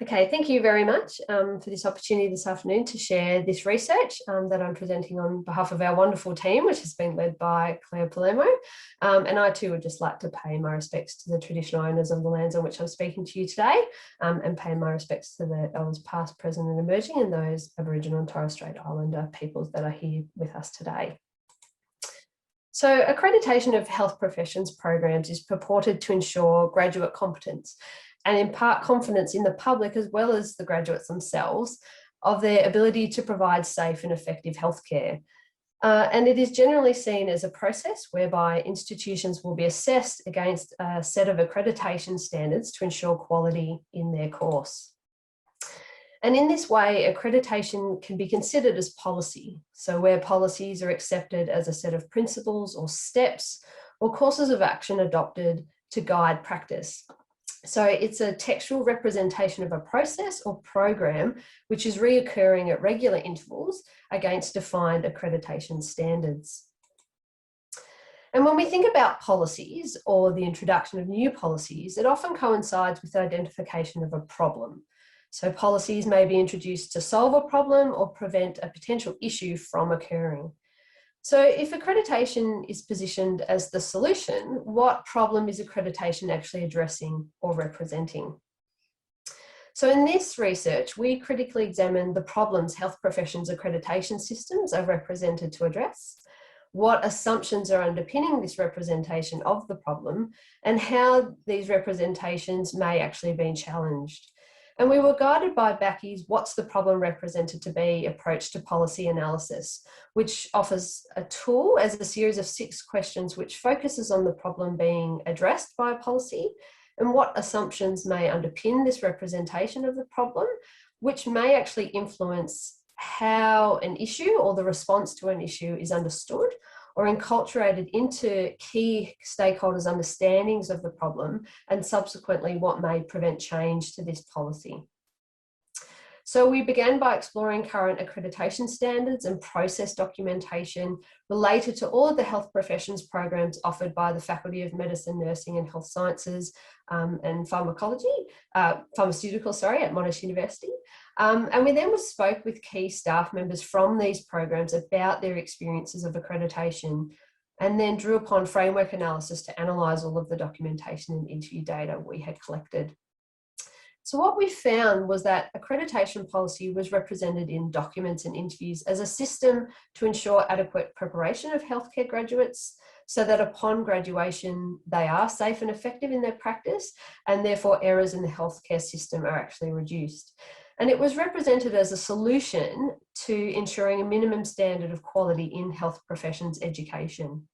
Okay, thank you very much for this opportunity this afternoon to share this research that I'm presenting on behalf of our wonderful team, which has been led by Claire Palermo. And I too would just like to pay my respects to the traditional owners of the lands on which I'm speaking to you today, and pay my respects to the elders past, present and emerging, and those Aboriginal and Torres Strait Islander peoples that are here with us today. So accreditation of health professions programs is purported to ensure graduate competence and impart confidence in the public as well as the graduates themselves of their ability to provide safe and effective healthcare. And it is generally seen as a process whereby institutions will be assessed against a set of accreditation standards to ensure quality in their course. And in this way, accreditation can be considered as policy. So where policies are accepted as a set of principles or steps or courses of action adopted to guide practice. So it's a textual representation of a process or program which is reoccurring at regular intervals against defined accreditation standards. And when we think about policies or the introduction of new policies, it often coincides with the identification of a problem. So policies may be introduced to solve a problem or prevent a potential issue from occurring. So if accreditation is positioned as the solution, what problem is accreditation actually addressing or representing? So in this research, we critically examined the problems health professions accreditation systems are represented to address, what assumptions are underpinning this representation of the problem, and how these representations may actually be challenged. And we were guided by Backey's "What's the problem represented to be" approach to policy analysis, which offers a tool as a series of 6 questions which focuses on the problem being addressed by a policy and what assumptions may underpin this representation of the problem, which may actually influence how an issue or the response to an issue is understood or enculturated into key stakeholders' understandings of the problem, and subsequently what may prevent change to this policy. So we began by exploring current accreditation standards and process documentation related to all of the health professions programs offered by the Faculty of Medicine, Nursing and Health Sciences and Pharmaceuticals at Monash University. And we then spoke with key staff members from these programs about their experiences of accreditation, and then drew upon framework analysis to analyse all of the documentation and interview data we had collected. So what we found was that accreditation policy was represented in documents and interviews as a system to ensure adequate preparation of healthcare graduates so that upon graduation they are safe and effective in their practice, and therefore errors in the healthcare system are actually reduced. And it was represented as a solution to ensuring a minimum standard of quality in health professions education.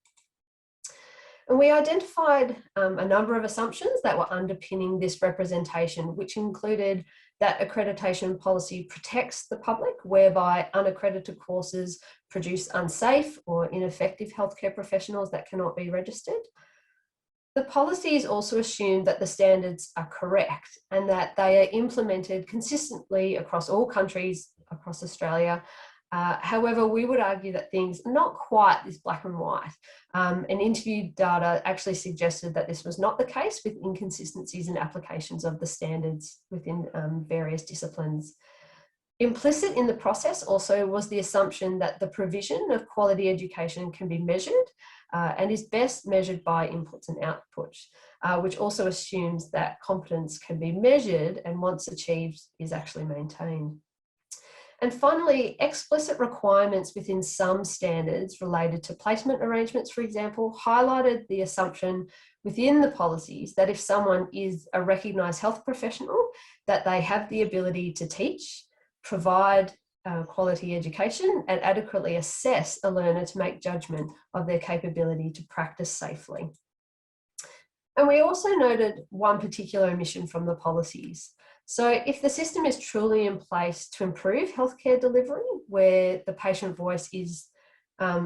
And we identified a number of assumptions that were underpinning this representation, which included that accreditation policy protects the public, whereby unaccredited courses produce unsafe or ineffective healthcare professionals that cannot be registered. The policies also assume that the standards are correct and that they are implemented consistently across all countries across Australia. However, we would argue that things are not quite this black and white. And interview data actually suggested that this was not the case, with inconsistencies in applications of the standards within various disciplines. Implicit in the process also was the assumption that the provision of quality education can be measured and is best measured by inputs and outputs, which also assumes that competence can be measured and once achieved is actually maintained. And finally, explicit requirements within some standards related to placement arrangements, for example, highlighted the assumption within the policies that if someone is a recognised health professional, that they have the ability to teach, provide quality education and adequately assess a learner to make judgment of their capability to practice safely. And we also noted one particular omission from the policies. So if the system is truly in place to improve healthcare delivery, where the patient voice is,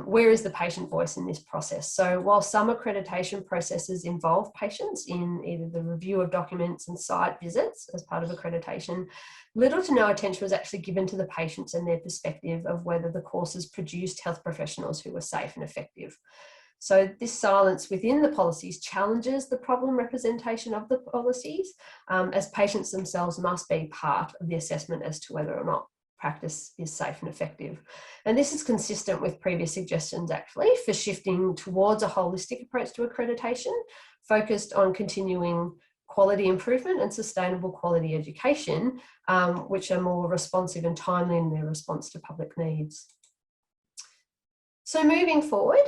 where is the patient voice in this process? So while some accreditation processes involve patients in either the review of documents and site visits as part of accreditation, little to no attention was actually given to the patients and their perspective of whether the courses produced health professionals who were safe and effective. So this silence within the policies challenges the problem representation of the policies, as patients themselves must be part of the assessment as to whether or not practice is safe and effective. And this is consistent with previous suggestions actually for shifting towards a holistic approach to accreditation, focused on continuing quality improvement and sustainable quality education, which are more responsive and timely in their response to public needs. So moving forward,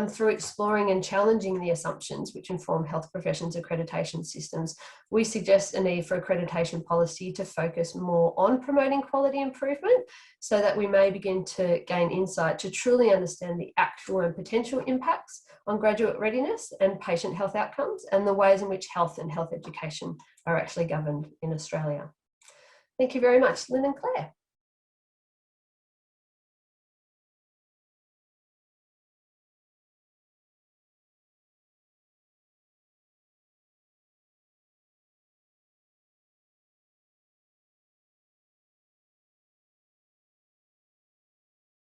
through exploring and challenging the assumptions which inform health professions accreditation systems, we suggest a need for accreditation policy to focus more on promoting quality improvement so that we may begin to gain insight to truly understand the actual and potential impacts on graduate readiness and patient health outcomes and the ways in which health and health education are actually governed in Australia. Thank you very much, Lynn and Claire.